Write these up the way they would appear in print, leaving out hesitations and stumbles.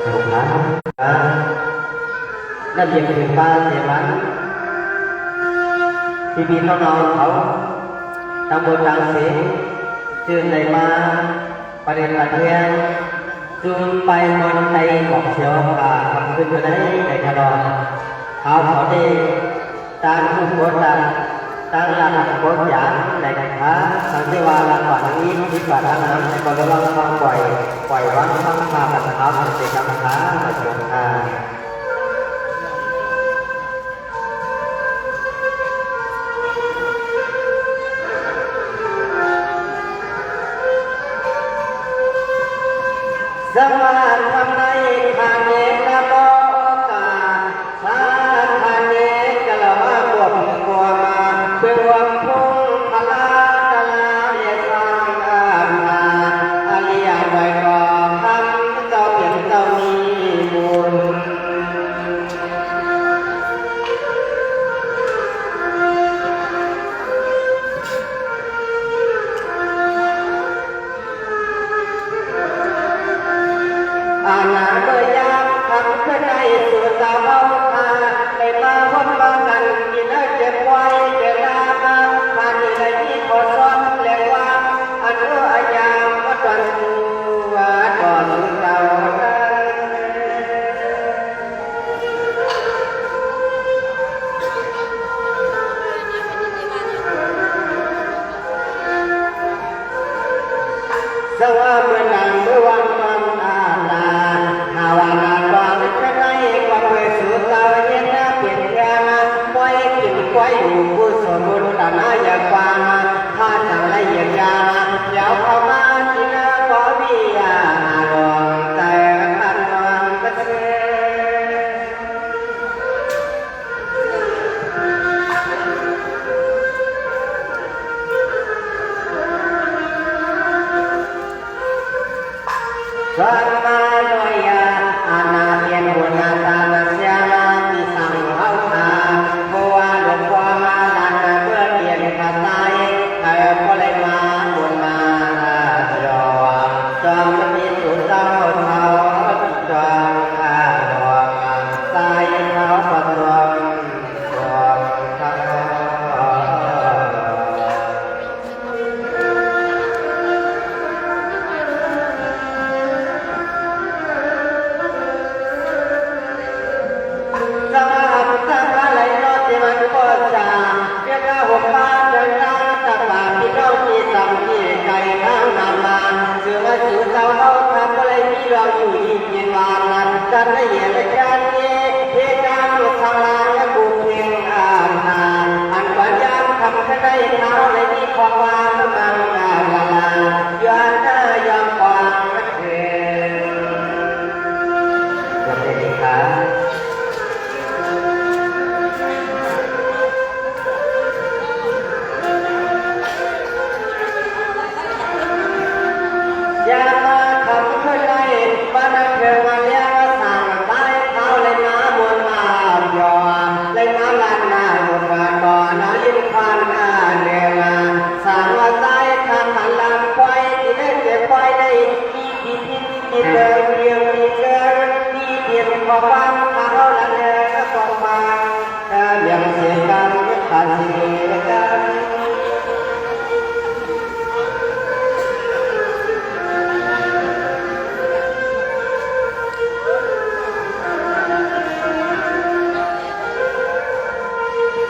ถูกแล้วนั่นเรียกถึงบ้านเสียวันพี่น้องๆเขาตำบลรังสีชื่อในมาประเด็นประเทียนจูงไปบนในของเชียวทำขึ้นอยู่ในกระดอนเขาได้ตามผู้โพสต์ตามหลักโพสต์อย่างในกระทะสังเกตว่าหลักก่อนนี้ที่ก่อนทำนั้นในกรณีเราต้องปล่อยวัดต้องพาปัสสาวะเป็นกรรมฐานในช่วงทางสมาธิทำในทางเอกนะโมกาสาทานเอกละว่าบวกกลัวมาเพื่อวังพุ่งพลาตลาเรียสังอามาอริยไวยกองทำเจ้าเพียงเจ้ามีบุญอาณาเบยามทำขึ้นในสุดสาวอาไปมาวนมากันกินเจ็บไว้เจ็บตามาผ่านในที่ขอซ้อนเรียกว่าอันรู้อายามว่าตอนว่าก่อนเราสว่าเมื่อดังเมื่อวันมันอาลาหาวานาความจะได้ความเวสุตาเย็นนะเปลี่ยนแปลงไว้กินไว้อยู่ผู้สมบูรณ์ตาหน้าอย่างกว้างถ้าจังไรอย่างยาเดี๋ยวเข้ามาที่หน้าขอวิยาลองแต่ขันวันก็เชื่อสัมมาโนยาอานาเลียนบุญนาตานาเสียนามิสังเฮาอาโพวาหลวงพ่อมาดันเพื่อเปลี่ยนภาษาให้ก็เลยมาบุญมาจอจอมมีสุดเจ้าเท้าจอมอาดวงสายเท้าปฐมดวงเท้าสมาธิสังอะไรโนติมันโคจาเรียกว่าหุบปาเดินทางตะปาที่เราที่สังที่ไก่ทางนำมาเชื่อว่าสู่เจ้าเขาทำอะไรมีเราอยู่ที่เย็นวานนั้นกันได้เห็นและกันนี้เหตุการณ์ลูกทางลานและบุญเพียงอ่านนานอันปัญญาทำให้ได้เท้าในที่ความวานมังลาลาย้อนหน้ายอมความนักเรียนจำเป็นครับ ยามาทำขึ้นในบ้านเกิดมาเลี้ยงสั่งใต้เท้าเลยน้ำมวลมาหยอเลยน้ำลานหน้าหมดว่าก่อนน้ำยิ้มควันเนื้อสั่งว่าใต้ทางหันหลังควายที่ได้เจ็บควายได้มีที่เดินเดียวมีเกินมีเพียงพอฟังเท้าละเนื้อก็ฟังเลี้ยงเสียกันขาดเสียกัน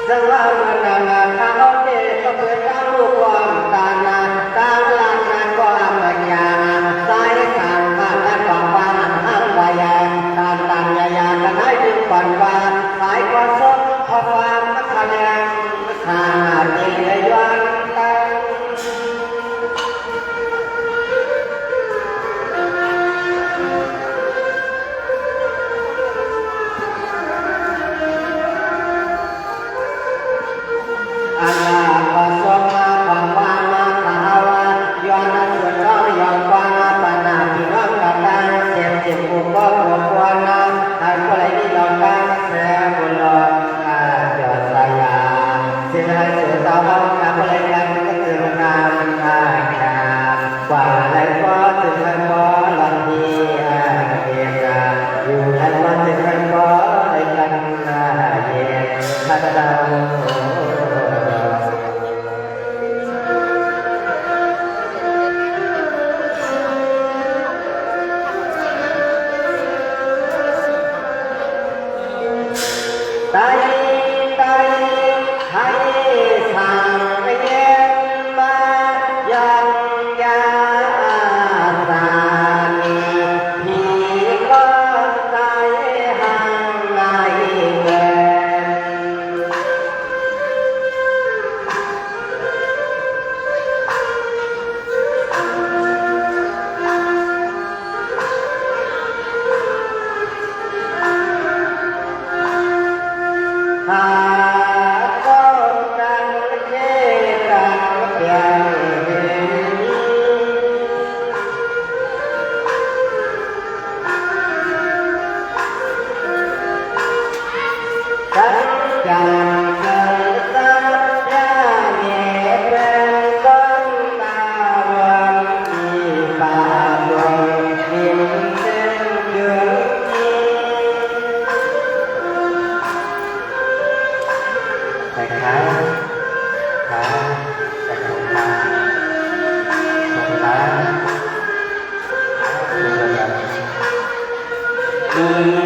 สว่ามันนาข้าวเด็กก็เปิดตั้งลูกความตานาตาลานนาความปัญญาสายทางผ่านด้านความ บุญ